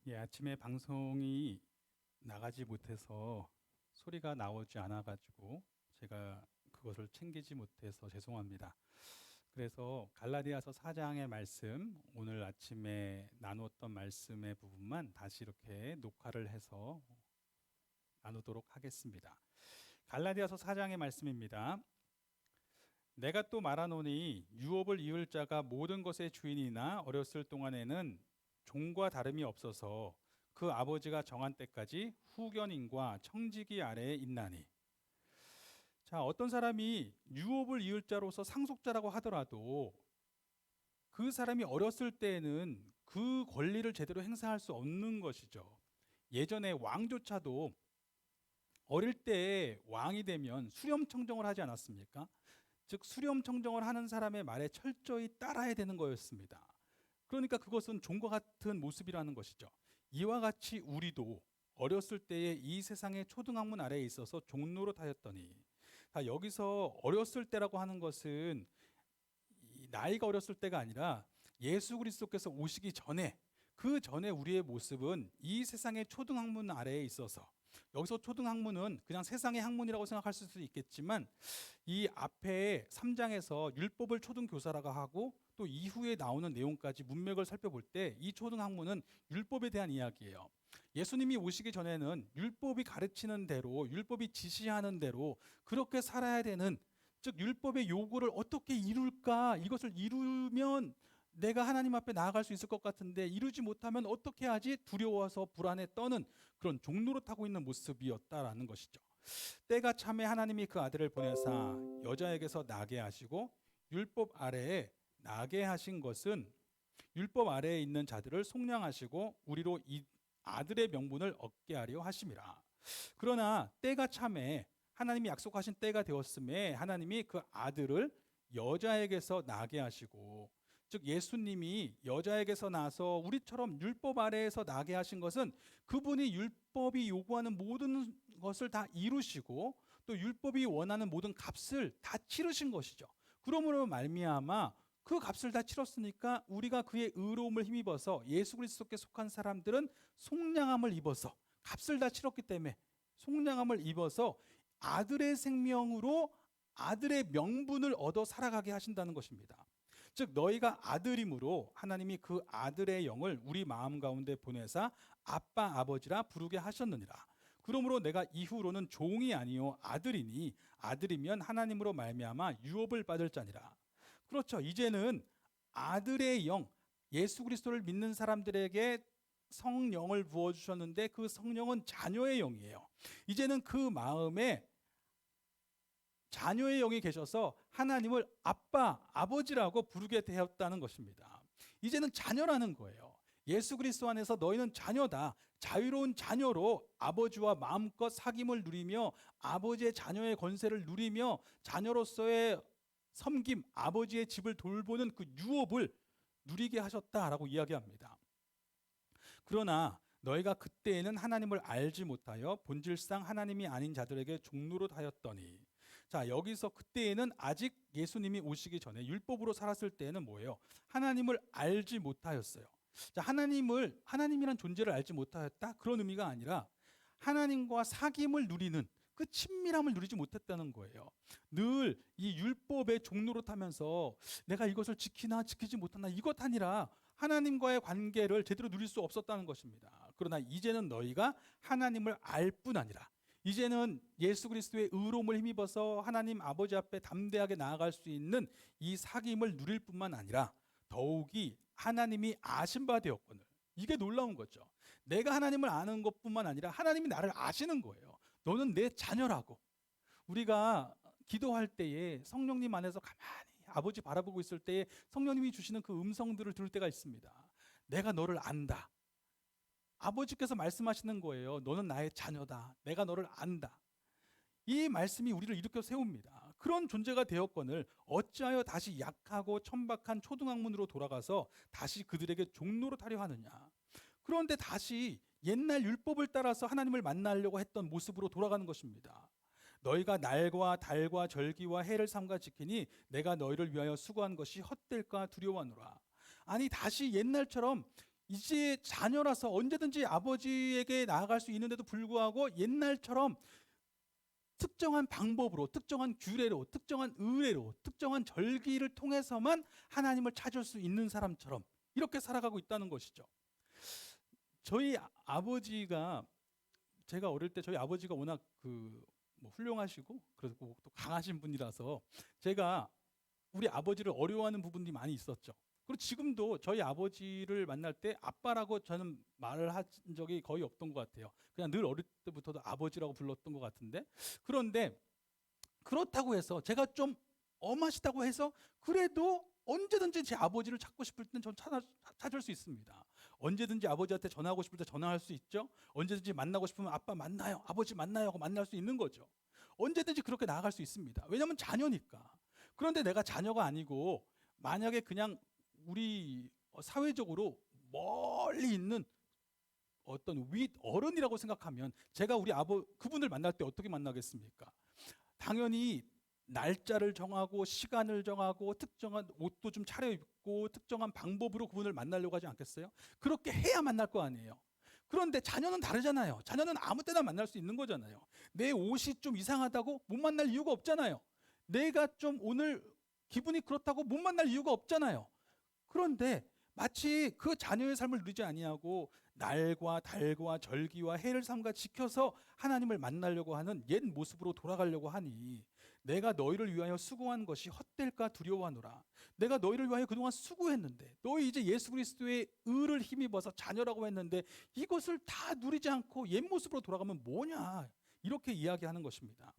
예, 아침에 방송이 나가지 못해서 소리가 나오지 않아가지고 제가 그것을 챙기지 못해서 죄송합니다. 그래서 갈라디아서 4장의 말씀, 오늘 아침에 나누었던 말씀의 부분만 다시 이렇게 녹화를 해서 나누도록 하겠습니다. 갈라디아서 4장의 말씀입니다. 내가 또 말하노니 유업을 이을 자가 모든 것의 주인이나 어렸을 동안에는 종과 다름이 없어서 그 아버지가 정한 때까지 후견인과 청지기 아래에 있나니. 자, 어떤 사람이 유업을 이을 자로서 상속자라고 하더라도 그 사람이 어렸을 때에는 그 권리를 제대로 행사할 수 없는 것이죠. 예전에 왕조차도 어릴 때 왕이 되면 수렴청정을 하지 않았습니까? 즉 수렴청정을 하는 사람의 말에 철저히 따라야 되는 거였습니다. 그러니까 그것은 종과 같은 모습이라는 것이죠. 이와 같이 우리도 어렸을 때에 이 세상의 초등학문 아래에 있어서 종노릇하였더니, 여기서 어렸을 때라고 하는 것은 나이가 어렸을 때가 아니라 예수 그리스도께서 오시기 전에, 그 전에 우리의 모습은 이 세상의 초등학문 아래에 있어서, 여기서 초등학문은 그냥 세상의 학문이라고 생각할 수도 있겠지만 이 앞에 3장에서 율법을 초등교사라고 하고 또 이후에 나오는 내용까지 문맥을 살펴볼 때 이 초등학문은 율법에 대한 이야기예요. 예수님이 오시기 전에는 율법이 가르치는 대로, 율법이 지시하는 대로 그렇게 살아야 되는, 즉 율법의 요구를 어떻게 이룰까, 이것을 이루면 내가 하나님 앞에 나아갈 수 있을 것 같은데 이루지 못하면 어떻게 하지, 두려워서 불안에 떠는 그런 종노릇하고 있는 모습이었다라는 것이죠. 때가 참에 하나님이 그 아들을 보내사 여자에게서 나게 하시고 율법 아래에 나게 하신 것은 율법 아래에 있는 자들을 속량하시고 우리로 이 아들의 명분을 얻게 하려 하심이라. 그러나 때가 참에 하나님이 약속하신 때가 되었음에 하나님이 그 아들을 여자에게서 나게 하시고, 즉 예수님이 여자에게서 나서 우리처럼 율법 아래에서 나게 하신 것은 그분이 율법이 요구하는 모든 것을 다 이루시고 또 율법이 원하는 모든 값을 다 치르신 것이죠. 그러므로 말미암아 그 값을 다 치렀으니까 우리가 그의 의로움을 힘입어서 예수 그리스도께 속한 사람들은 속량함을 입어서, 값을 다 치렀기 때문에 속량함을 입어서 아들의 생명으로 아들의 명분을 얻어 살아가게 하신다는 것입니다. 즉 너희가 아들임으로 하나님이 그 아들의 영을 우리 마음 가운데 보내사 아빠 아버지라 부르게 하셨느니라. 그러므로 내가 이후로는 종이 아니요 아들이니 아들이면 하나님으로 말미암아 유업을 받을 자니라. 그렇죠. 이제는 아들의 영, 예수 그리스도를 믿는 사람들에게 성령을 부어주셨는데 그 성령은 자녀의 영이에요. 이제는 그 마음에 자녀의 영이 계셔서 하나님을 아빠, 아버지라고 부르게 되었다는 것입니다. 이제는 자녀라는 거예요. 예수 그리스도 안에서 너희는 자녀다. 자유로운 자녀로 아버지와 마음껏 사귐을 누리며 아버지의 자녀의 권세를 누리며 자녀로서의 섬김, 아버지의 집을 돌보는 그 유업을 누리게 하셨다라고 이야기합니다. 그러나 너희가 그때에는 하나님을 알지 못하여 본질상 하나님이 아닌 자들에게 종노릇하였더니, 자 여기서 그때에는 아직 예수님이 오시기 전에 율법으로 살았을 때에는 뭐예요? 하나님을 알지 못하였어요. 자, 하나님이란 존재를 알지 못하였다, 그런 의미가 아니라 하나님과 사귐을 누리는 그 친밀함을 누리지 못했다는 거예요. 늘 이 율법의 종노릇하면서 내가 이것을 지키나 지키지 못하나 이것 아니라 하나님과의 관계를 제대로 누릴 수 없었다는 것입니다. 그러나 이제는 너희가 하나님을 알 뿐 아니라 이제는 예수 그리스도의 의로움을 힘입어서 하나님 아버지 앞에 담대하게 나아갈 수 있는 이 사귐을 누릴 뿐만 아니라 더욱이 하나님이 아신 바 되었거늘. 이게 놀라운 거죠. 내가 하나님을 아는 것뿐만 아니라 하나님이 나를 아시는 거예요. 너는 내 자녀라고. 우리가 기도할 때에 성령님 안에서 가만히 아버지 바라보고 있을 때에 성령님이 주시는 그 음성들을 들을 때가 있습니다. 내가 너를 안다. 아버지께서 말씀하시는 거예요. 너는 나의 자녀다. 내가 너를 안다. 이 말씀이 우리를 일으켜 세웁니다. 그런 존재가 되었거늘 어찌하여 다시 약하고 천박한 초등학문으로 돌아가서 다시 그들에게 종노릇하려 하느냐. 그런데 다시 옛날 율법을 따라서 하나님을 만나려고 했던 모습으로 돌아가는 것입니다. 너희가 날과 달과 절기와 해를 삼가 지키니 내가 너희를 위하여 수고한 것이 헛될까 두려워하노라. 아니 다시 옛날처럼 이제 자녀라서 언제든지 아버지에게 나아갈 수 있는데도 불구하고 옛날처럼 특정한 방법으로, 특정한 규례로, 특정한 의례로, 특정한 절기를 통해서만 하나님을 찾을 수 있는 사람처럼 이렇게 살아가고 있다는 것이죠. 저희 아버지가, 제가 어릴 때 저희 아버지가 워낙 뭐 훌륭하시고 그리고 또 강하신 분이라서 제가 우리 아버지를 어려워하는 부분이 많이 있었죠. 그리고 지금도 저희 아버지를 만날 때 아빠라고 저는 말을 한 적이 거의 없던 것 같아요. 그냥 늘 어릴 때부터도 아버지라고 불렀던 것 같은데, 그런데 그렇다고 해서 제가 좀 엄하시다고 해서 그래도 언제든지 제 아버지를 찾고 싶을 때는 전 찾을 수 있습니다. 언제든지 아버지한테 전화하고 싶을 때 전화할 수 있죠. 언제든지 만나고 싶으면 아빠 만나요, 아버지 만나요 하고 만날 수 있는 거죠. 언제든지 그렇게 나아갈 수 있습니다. 왜냐하면 자녀니까. 그런데 내가 자녀가 아니고 만약에 그냥 우리 사회적으로 멀리 있는 어떤 윗 어른이라고 생각하면 제가 우리 그분을 만날 때 어떻게 만나겠습니까? 당연히 날짜를 정하고 시간을 정하고 특정한 옷도 좀 차려입고 특정한 방법으로 그분을 만나려고 하지 않겠어요? 그렇게 해야 만날 거 아니에요. 그런데 자녀는 다르잖아요. 자녀는 아무 때나 만날 수 있는 거잖아요. 내 옷이 좀 이상하다고 못 만날 이유가 없잖아요. 내가 좀 오늘 기분이 그렇다고 못 만날 이유가 없잖아요. 그런데 마치 그 자녀의 삶을 누리지 아니하고 날과 달과 절기와 해를 삼가 지켜서 하나님을 만나려고 하는 옛 모습으로 돌아가려고 하니 내가 너희를 위하여 수고한 것이 헛될까 두려워하노라. 내가 너희를 위하여 그동안 수고했는데 너희 이제 예수 그리스도의 의를 힘입어서 자녀라고 했는데 이것을 다 누리지 않고 옛 모습으로 돌아가면 뭐냐, 이렇게 이야기하는 것입니다.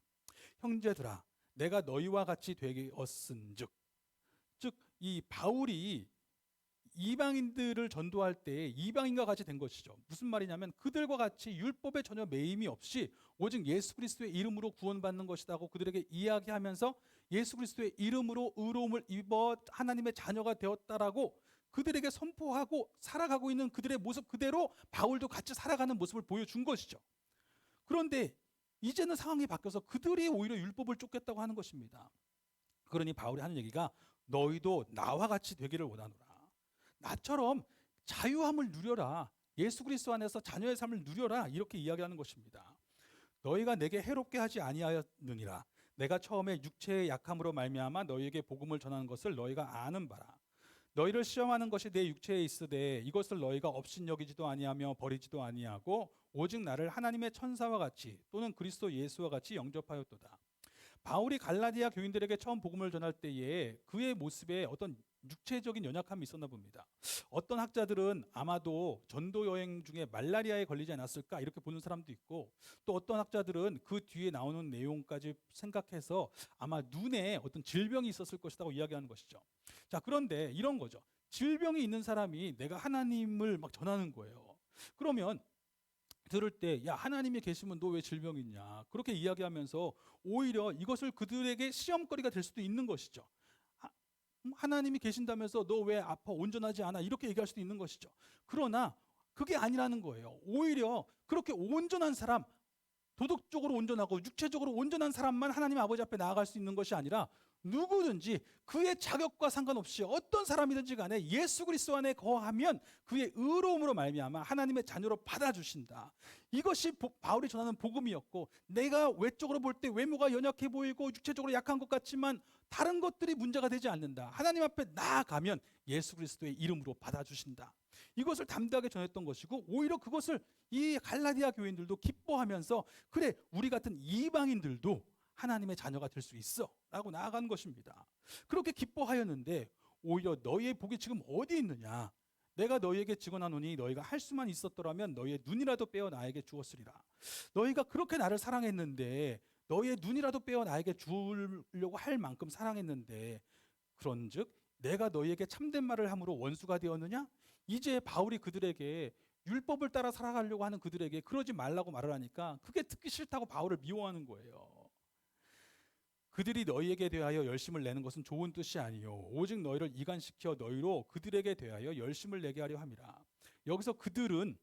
형제들아, 내가 너희와 같이 되었은즉, 즉 이 바울이 이방인들을 전도할 때 이방인과 같이 된 것이죠. 무슨 말이냐면 그들과 같이 율법에 전혀 매임이 없이 오직 예수 그리스도의 이름으로 구원받는 것이라고 그들에게 이야기하면서 예수 그리스도의 이름으로 의로움을 입어 하나님의 자녀가 되었다라고 그들에게 선포하고 살아가고 있는 그들의 모습 그대로 바울도 같이 살아가는 모습을 보여준 것이죠. 그런데 이제는 상황이 바뀌어서 그들이 오히려 율법을 쫓겠다고 하는 것입니다. 그러니 바울이 하는 얘기가 너희도 나와 같이 되기를 원하노라. 나처럼 자유함을 누려라. 예수 그리스도 안에서 자녀의 삶을 누려라. 이렇게 이야기하는 것입니다. 너희가 내게 해롭게 하지 아니하였느니라. 내가 처음에 육체의 약함으로 말미암아 너희에게 복음을 전하는 것을 너희가 아는 바라. 너희를 시험하는 것이 내 육체에 있으되 이것을 너희가 업신여기지도 아니하며 버리지도 아니하고 오직 나를 하나님의 천사와 같이 또는 그리스도 예수와 같이 영접하였도다. 바울이 갈라디아 교인들에게 처음 복음을 전할 때에 그의 모습에 어떤 육체적인 연약함이 있었나 봅니다. 어떤 학자들은 아마도 전도 여행 중에 말라리아에 걸리지 않았을까 이렇게 보는 사람도 있고, 또 어떤 학자들은 그 뒤에 나오는 내용까지 생각해서 아마 눈에 어떤 질병이 있었을 것이라고 이야기하는 것이죠. 자, 그런데 이런 거죠. 질병이 있는 사람이 내가 하나님을 막 전하는 거예요. 그러면 들을 때 야, 하나님이 계시면 너 왜 질병이 있냐 그렇게 이야기하면서 오히려 이것을 그들에게 시험거리가 될 수도 있는 것이죠. 하나님이 계신다면서 너 왜 아파 온전하지 않아 이렇게 얘기할 수도 있는 것이죠. 그러나 그게 아니라는 거예요. 오히려 그렇게 온전한 사람, 도덕적으로 온전하고 육체적으로 온전한 사람만 하나님 아버지 앞에 나아갈 수 있는 것이 아니라 누구든지 그의 자격과 상관없이 어떤 사람이든지 간에 예수 그리스도 안에 거하면 그의 의로움으로 말미암아 하나님의 자녀로 받아주신다. 이것이 바울이 전하는 복음이었고, 내가 외적으로 볼 때 외모가 연약해 보이고 육체적으로 약한 것 같지만 다른 것들이 문제가 되지 않는다. 하나님 앞에 나아가면 예수 그리스도의 이름으로 받아주신다. 이것을 담대하게 전했던 것이고, 오히려 그것을 이 갈라디아 교인들도 기뻐하면서 그래, 우리 같은 이방인들도 하나님의 자녀가 될 수 있어 라고 나아간 것입니다. 그렇게 기뻐하였는데 오히려 너희의 복이 지금 어디 있느냐, 내가 너희에게 증언하노니 너희가 할 수만 있었더라면 너희의 눈이라도 빼어 나에게 주었으리라. 너희가 그렇게 나를 사랑했는데, 너희의 눈이라도 빼어 나에게 주려고 할 만큼 사랑했는데 그런즉 내가 너희에게 참된 말을 함으로 원수가 되었느냐? 이제 바울이 그들에게 율법을 따라 살아가려고 하는 그들에게 그러지 말라고 말을 하니까 그게 듣기 싫다고 바울을 미워하는 거예요. 그들이 너희에게 대하여 열심을 내는 것은 좋은 뜻이 아니요 오직 너희를 이간시켜 너희로 그들에게 대하여 열심을 내게 하려 함이라. 여기서 그들은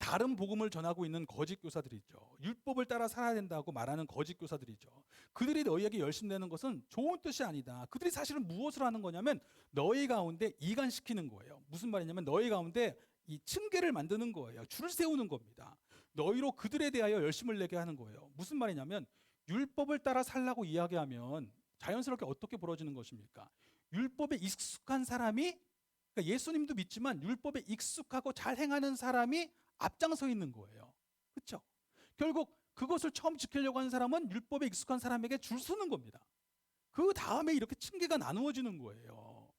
다른 복음을 전하고 있는 거짓 교사들이죠. 율법을 따라 살아야 된다고 말하는 거짓 교사들이죠. 그들이 너희에게 열심내는 것은 좋은 뜻이 아니다. 그들이 사실은 무엇을 하는 거냐면 너희 가운데 이간시키는 거예요. 무슨 말이냐면 너희 가운데 이 층계를 만드는 거예요. 줄을 세우는 겁니다. 너희로 그들에 대하여 열심을 내게 하는 거예요. 무슨 말이냐면 율법을 따라 살라고 이야기하면 자연스럽게 어떻게 벌어지는 것입니까? 율법에 익숙한 사람이, 그러니까 예수님도 믿지만 율법에 익숙하고 잘 행하는 사람이 앞장서 있는 거예요. 그렇죠? 결국 그것을 처음 지키려고 하는 사람은 율법에 익숙한 사람에게 줄 서는 겁니다. 그 다음에 이렇게 층계가 나누어지는 거예요.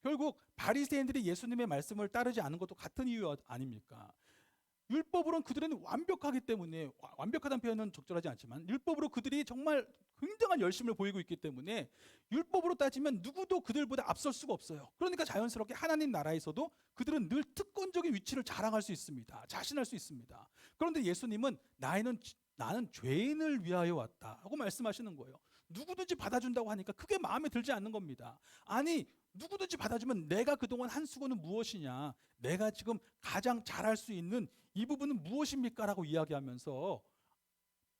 결국 바리새인들이 예수님의 말씀을 따르지 않은 것도 같은 이유 아닙니까? 율법으로는 그들은 완벽하기 때문에, 완벽하다는 표현은 적절하지 않지만 율법으로 그들이 정말 굉장한 열심을 보이고 있기 때문에 율법으로 따지면 누구도 그들보다 앞설 수가 없어요. 그러니까 자연스럽게 하나님 나라에서도 그들은 늘 특권적인 위치를 자랑할 수 있습니다. 자신할 수 있습니다. 그런데 예수님은 나는 죄인을 위하여 왔다 하고 말씀하시는 거예요. 누구든지 받아준다고 하니까 그게 마음에 들지 않는 겁니다. 아니, 누구든지 받아주면 내가 그동안 한 수고는 무엇이냐, 내가 지금 가장 잘할 수 있는 이 부분은 무엇입니까? 라고 이야기하면서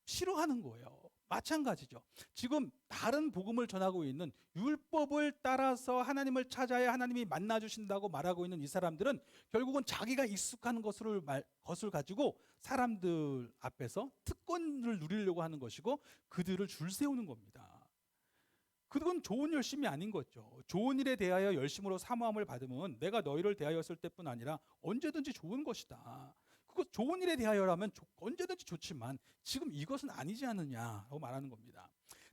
싫어하는 거예요. 마찬가지죠. 지금 다른 복음을 전하고 있는 율법을 따라서 하나님을 찾아야 하나님이 만나주신다고 말하고 있는 이 사람들은 결국은 자기가 익숙한 것을 가지고 사람들 앞에서 특권을 누리려고 하는 것이고 그들을 줄 세우는 겁니다. 그건 좋은 열심이 아닌 거죠. 좋은 일에 대하여 열심으로 사모함을 받으면 내가 너희를 대하였을 때뿐 아니라 언제든지 좋은 것이다. 그거 좋은 일에 대하여라면 언제든지 좋지만 지금 이것은 아니지 않느냐라고 말하는 겁니다.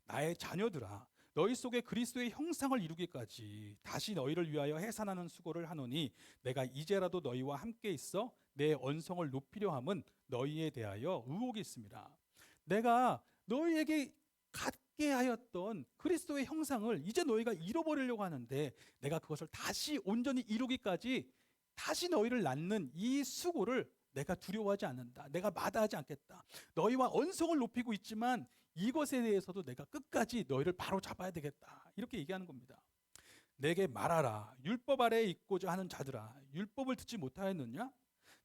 나의 자녀들아, 너희 속에 그리스도의 형상을 이루기까지 다시 너희를 위하여 해산하는 수고를 하노니 내가 이제라도 너희와 함께 있어 내 언성을 높이려 함은 너희에 대하여 의혹이 있습니다. 내가 너희에게 갖게 하였던 그리스도의 형상을 이제 너희가 잃어버리려고 하는데 내가 그것을 다시 온전히 이루기까지 다시 너희를 낳는 이 수고를 내가 두려워하지 않는다. 내가 마다하지 않겠다. 너희와 언성을 높이고 있지만 이것에 대해서도 내가 끝까지 너희를 바로 잡아야 되겠다. 이렇게 얘기하는 겁니다. 내게 말하라. 율법 아래에 있고자 하는 자들아, 율법을 듣지 못하였느냐?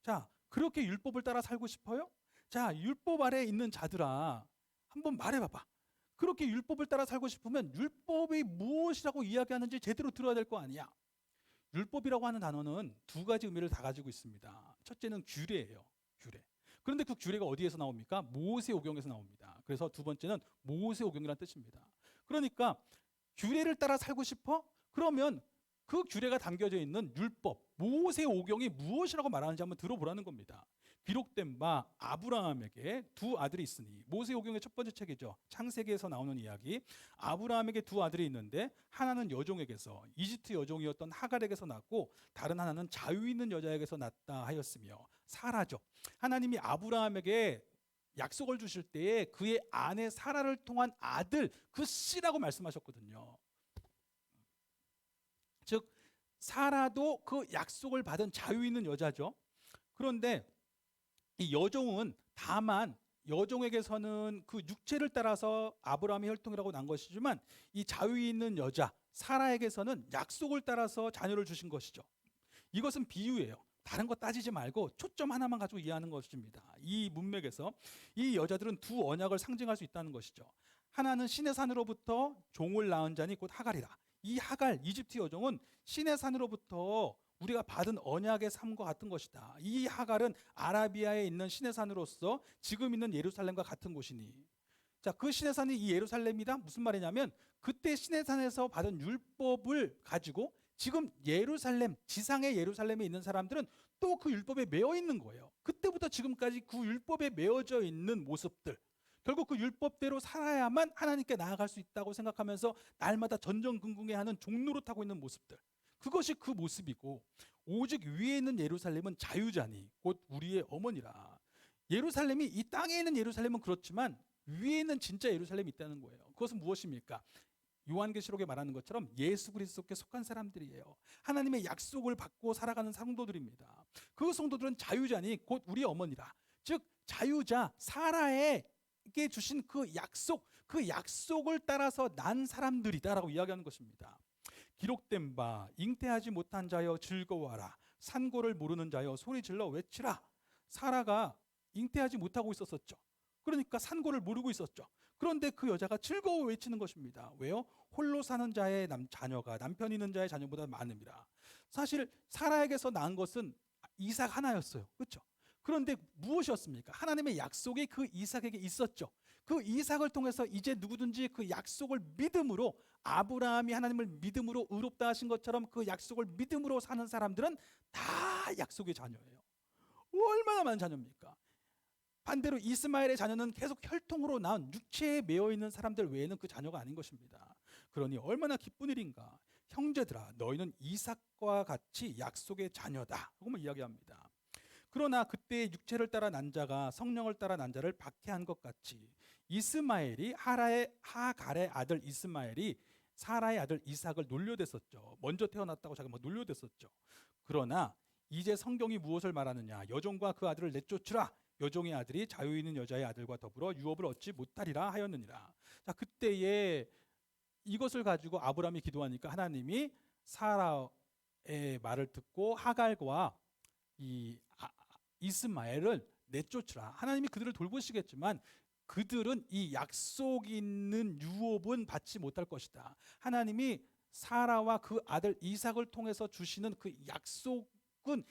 자, 그렇게 율법을 따라 살고 싶어요? 자, 율법 아래에 있는 자들아, 한번 말해봐봐. 그렇게 율법을 따라 살고 싶으면 율법이 무엇이라고 이야기하는지 제대로 들어야 될 거 아니야. 율법이라고 하는 단어는 두 가지 의미를 다 가지고 있습니다. 첫째는 규례예요. 규례. 그런데 그 규례가 어디에서 나옵니까? 모세오경에서 나옵니다. 그래서 두 번째는 모세오경이라는 뜻입니다. 그러니까 규례를 따라 살고 싶어? 그러면 그 규례가 담겨져 있는 율법, 모세오경이 무엇이라고 말하는지 한번 들어보라는 겁니다. 기록된 바 아브라함에게 두 아들이 있으니, 모세오경의 첫 번째 책이죠. 창세기에서 나오는 이야기. 아브라함에게 두 아들이 있는데 하나는 여종에게서, 이집트 여종이었던 하갈에게서 낳고 다른 하나는 자유 있는 여자에게서 낳다 하였으며, 사라죠. 하나님이 아브라함에게 약속을 주실 때에 그의 아내 사라를 통한 아들, 그 씨라고 말씀하셨거든요. 즉 사라도 그 약속을 받은 자유 있는 여자죠. 그런데 이 여종은 다만 여종에게서는 그 육체를 따라서 아브라함의 혈통이라고 난 것이지만 이 자유 있는 여자 사라에게서는 약속을 따라서 자녀를 주신 것이죠. 이것은 비유예요. 다른 거 따지지 말고 초점 하나만 가지고 이해하는 것입니다. 이 문맥에서 이 여자들은 두 언약을 상징할 수 있다는 것이죠. 하나는 신의 산으로부터 종을 낳은 자니 곧 하갈이라. 이 하갈, 이집트 여종은 신의 산으로부터 우리가 받은 언약의 삶과 같은 것이다. 이 하갈은 아라비아에 있는 신의 산으로서 지금 있는 예루살렘과 같은 곳이니, 자, 그 신의 산이 이 예루살렘이다. 무슨 말이냐면 그때 신의 산에서 받은 율법을 가지고 지금 예루살렘, 지상의 예루살렘에 있는 사람들은 또 그 율법에 매여 있는 거예요. 그때부터 지금까지 그 율법에 매어져 있는 모습들, 결국 그 율법대로 살아야만 하나님께 나아갈 수 있다고 생각하면서 날마다 전전긍긍해하는 종노릇하고 있는 모습들, 그것이 그 모습이고, 오직 위에 있는 예루살렘은 자유자니 곧 우리의 어머니라. 예루살렘이, 이 땅에 있는 예루살렘은 그렇지만 위에 있는 진짜 예루살렘이 있다는 거예요. 그것은 무엇입니까? 요한계시록에 말하는 것처럼 예수 그리스도께 속한 사람들이에요. 하나님의 약속을 받고 살아가는 성도들입니다. 그 성도들은 자유자니 곧 우리 어머니라. 즉 자유자 사라에게 주신 그 약속을 따라서 난 사람들이다라고 이야기하는 것입니다. 기록된 바 잉태하지 못한 자여 즐거워하라. 산고를 모르는 자여 소리 질러 외치라. 사라가 잉태하지 못하고 있었었죠. 그러니까 산고를 모르고 있었죠. 그런데 그 여자가 즐거워 외치는 것입니다. 왜요? 홀로 사는 자의 자녀가 남편 있는 자의 자녀보다 많음이라. 사실 사라에게서 낳은 것은 이삭 하나였어요. 그렇죠? 그런데 무엇이었습니까? 하나님의 약속이 그 이삭에게 있었죠. 그 이삭을 통해서 이제 누구든지 그 약속을 믿음으로, 아브라함이 하나님을 믿음으로 의롭다 하신 것처럼 그 약속을 믿음으로 사는 사람들은 다 약속의 자녀예요. 얼마나 많은 자녀입니까? 반대로 이스마엘의 자녀는 계속 혈통으로 낳은 육체에 매여 있는 사람들 외에는 그 자녀가 아닌 것입니다. 그러니 얼마나 기쁜 일인가. 형제들아, 너희는 이삭과 같이 약속의 자녀다. 그것만 이야기합니다. 그러나 그때 육체를 따라 난 자가 성령을 따라 난 자를 박해한 것 같이 이스마엘이 하갈의 아들 이스마엘이 사라의 아들 이삭을 놀려댔었죠. 먼저 태어났다고 자기가 막 놀려댔었죠. 그러나 이제 성경이 무엇을 말하느냐? 여종과 그 아들을 내쫓으라. 여종의 아들이 자유 있는 여자의 아들과 더불어 유업을 얻지 못하리라 하였느니라. 자, 그때에 이것을 가지고 아브라함이 기도하니까 하나님이 사라의 말을 듣고 하갈과 이스마엘을 내쫓으라. 하나님이 그들을 돌보시겠지만 그들은 이 약속 있는 유업은 받지 못할 것이다. 하나님이 사라와 그 아들 이삭을 통해서 주시는 그 약속은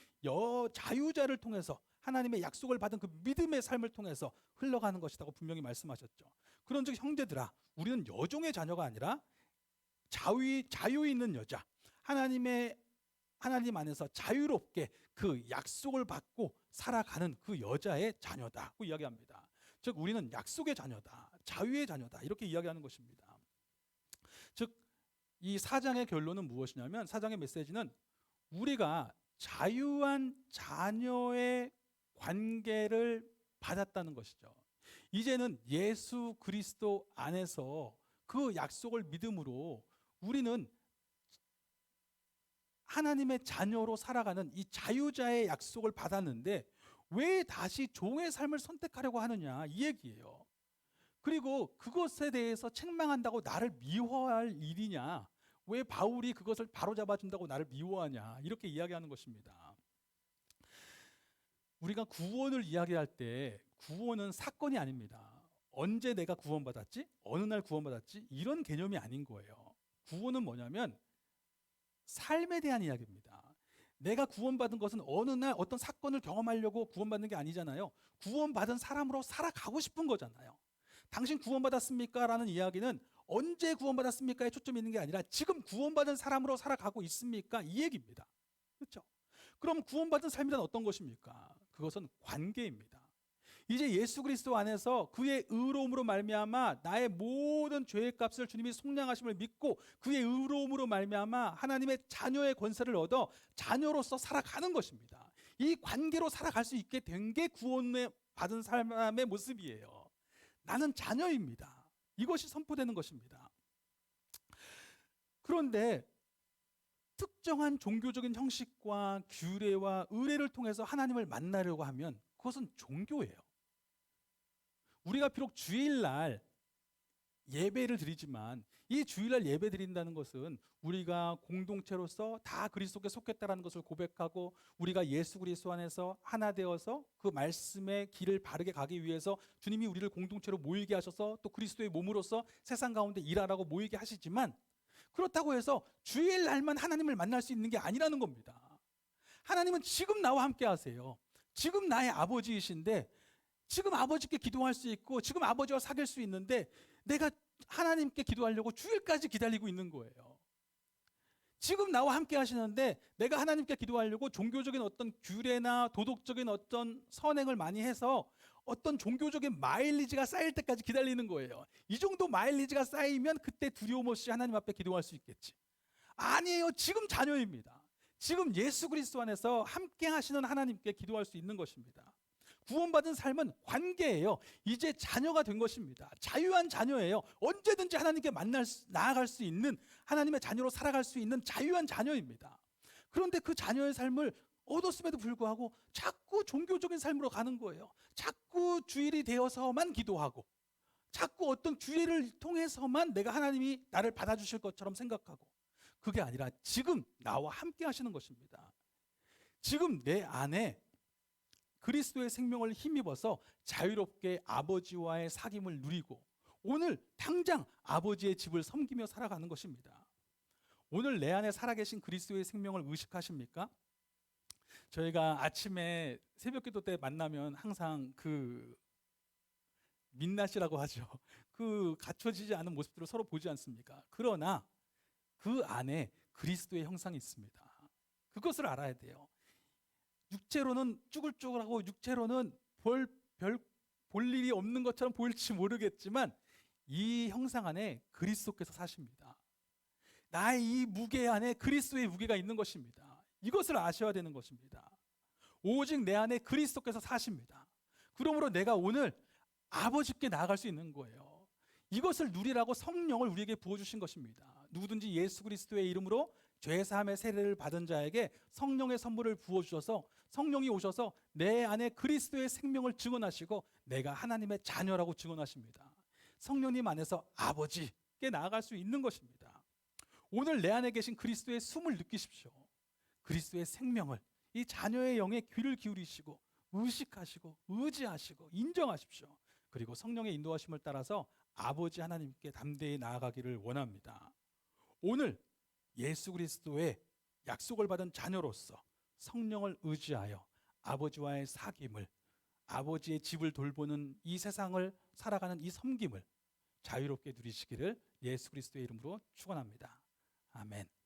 자유자를 통해서 하나님의 약속을 받은 그 믿음의 삶을 통해서 흘러가는 것이라고 분명히 말씀하셨죠. 그런즉 형제들아, 우리는 여종의 자녀가 아니라 자유 있는 여자, 하나님 안에서 자유롭게 그 약속을 받고 살아가는 그 여자의 자녀다고 이야기합니다. 즉 우리는 약속의 자녀다, 자유의 자녀다, 이렇게 이야기하는 것입니다. 즉 이 사장의 결론은 무엇이냐면, 사장의 메시지는 우리가 자유한 자녀의 관계를 받았다는 것이죠. 이제는 예수 그리스도 안에서 그 약속을 믿음으로 우리는 하나님의 자녀로 살아가는 이 자유자의 약속을 받았는데 왜 다시 종의 삶을 선택하려고 하느냐, 이 얘기예요. 그리고 그것에 대해서 책망한다고 나를 미워할 일이냐, 왜 바울이 그것을 바로잡아준다고 나를 미워하냐, 이렇게 이야기하는 것입니다. 우리가 구원을 이야기할 때 구원은 사건이 아닙니다. 언제 내가 구원받았지? 어느 날 구원받았지? 이런 개념이 아닌 거예요. 구원은 뭐냐면 삶에 대한 이야기입니다. 내가 구원받은 것은 어느 날 어떤 사건을 경험하려고 구원받는 게 아니잖아요. 구원받은 사람으로 살아가고 싶은 거잖아요. 당신 구원받았습니까? 라는 이야기는 언제 구원받았습니까에 초점이 있는 게 아니라 지금 구원받은 사람으로 살아가고 있습니까? 이 얘기입니다. 그렇죠? 그럼 구원받은 삶이란 어떤 것입니까? 그것은 관계입니다. 이제 예수 그리스도 안에서 그의 의로움으로 말미암아 나의 모든 죄의 값을 주님이 속량하심을 믿고 그의 의로움으로 말미암아 하나님의 자녀의 권세를 얻어 자녀로서 살아가는 것입니다. 이 관계로 살아갈 수 있게 된 게 구원을 받은 사람의 모습이에요. 나는 자녀입니다. 이것이 선포되는 것입니다. 그런데 특정한 종교적인 형식과 규례와 의례를 통해서 하나님을 만나려고 하면 그것은 종교예요. 우리가 비록 주일날 예배를 드리지만 이 주일날 예배 드린다는 것은 우리가 공동체로서 다 그리스도께 속했다는 것을 고백하고 우리가 예수 그리스도 안에서 하나 되어서 그 말씀의 길을 바르게 가기 위해서 주님이 우리를 공동체로 모이게 하셔서 또 그리스도의 몸으로서 세상 가운데 일하라고 모이게 하시지만, 그렇다고 해서 주일날만 하나님을 만날 수 있는 게 아니라는 겁니다. 하나님은 지금 나와 함께 하세요. 지금 나의 아버지이신데 지금 아버지께 기도할 수 있고 지금 아버지와 사귈 수 있는데 내가 하나님께 기도하려고 주일까지 기다리고 있는 거예요. 지금 나와 함께 하시는데 내가 하나님께 기도하려고 종교적인 어떤 규례나 도덕적인 어떤 선행을 많이 해서 어떤 종교적인 마일리지가 쌓일 때까지 기다리는 거예요. 이 정도 마일리지가 쌓이면 그때 두려움 없이 하나님 앞에 기도할 수 있겠지. 아니에요. 지금 자녀입니다. 지금 예수 그리스도 안에서 함께 하시는 하나님께 기도할 수 있는 것입니다. 구원받은 삶은 관계예요. 이제 자녀가 된 것입니다. 자유한 자녀예요. 언제든지 하나님께 나아갈 수 있는, 하나님의 자녀로 살아갈 수 있는 자유한 자녀입니다. 그런데 그 자녀의 삶을 얻었음에도 불구하고 자꾸 종교적인 삶으로 가는 거예요. 자꾸 주일이 되어서만 기도하고 자꾸 어떤 규례를 통해서만 내가 하나님이 나를 받아주실 것처럼 생각하고, 그게 아니라 지금 나와 함께 하시는 것입니다. 지금 내 안에 그리스도의 생명을 힘입어서 자유롭게 아버지와의 사귐을 누리고 오늘 당장 아버지의 집을 섬기며 살아가는 것입니다. 오늘 내 안에 살아계신 그리스도의 생명을 의식하십니까? 저희가 아침에 새벽기도 때 만나면 항상 그 민낯이라고 하죠. 그 갖춰지지 않은 모습들을 서로 보지 않습니까? 그러나 그 안에 그리스도의 형상이 있습니다. 그것을 알아야 돼요. 육체로는 쭈글쭈글하고 육체로는 볼 일이 없는 것처럼 보일지 모르겠지만 이 형상 안에 그리스도께서 사십니다. 나의 이 무게 안에 그리스도의 무게가 있는 것입니다. 이것을 아셔야 되는 것입니다. 오직 내 안에 그리스도께서 사십니다. 그러므로 내가 오늘 아버지께 나아갈 수 있는 거예요. 이것을 누리라고 성령을 우리에게 부어주신 것입니다. 누구든지 예수 그리스도의 이름으로 죄사함의 세례를 받은 자에게 성령의 선물을 부어주셔서 성령이 오셔서 내 안에 그리스도의 생명을 증언하시고 내가 하나님의 자녀라고 증언하십니다. 성령님 안에서 아버지께 나아갈 수 있는 것입니다. 오늘 내 안에 계신 그리스도의 숨을 느끼십시오. 그리스도의 생명을 이 자녀의 영에 귀를 기울이시고 의식하시고 의지하시고 인정하십시오. 그리고 성령의 인도하심을 따라서 아버지 하나님께 담대히 나아가기를 원합니다. 오늘 예수 그리스도의 약속을 받은 자녀로서 성령을 의지하여 아버지와의 사귐을, 아버지의 집을 돌보는 이 세상을 살아가는 이 섬김을 자유롭게 누리시기를 예수 그리스도의 이름으로 축원합니다. 아멘.